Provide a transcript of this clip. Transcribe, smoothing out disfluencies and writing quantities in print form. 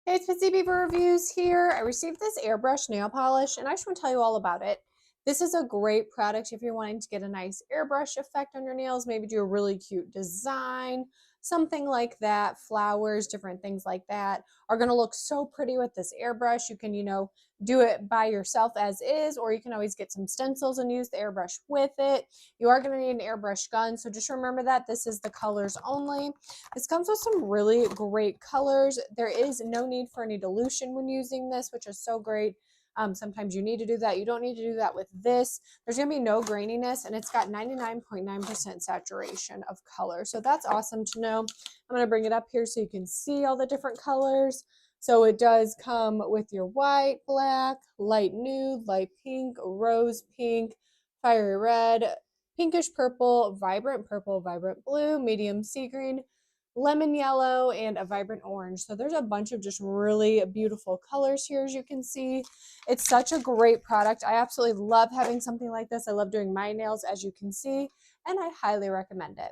Hey, it's Pretty Beaver Reviews here. I received this airbrush nail polish and I just want to tell you all about it. This is a great product if you're wanting to get a nice airbrush effect on your nails, maybe do a really cute design, something like that. Flowers, different things like that are going to look so pretty with this airbrush. You can, do it by yourself as is, or you can always get some stencils and use the airbrush with it. You are going to need an airbrush gun, so just remember that this is the colors only. This comes with some really great colors. There is no need for any dilution when using this, which is so great. Sometimes you need to do that. You don't need to do that with this. There's going to be no graininess, and it's got 99.9% saturation of color. So that's awesome to know. I'm going to bring it up here so you can see all the different colors. So it does come with your white, black, light nude, light pink, rose pink, fiery red, pinkish purple, vibrant blue, medium sea green, lemon yellow, and a vibrant orange. So there's a bunch of just really beautiful colors here, as you can see. It's such a great product. I absolutely love having something like this. I love doing my nails, as you can see, and I highly recommend it.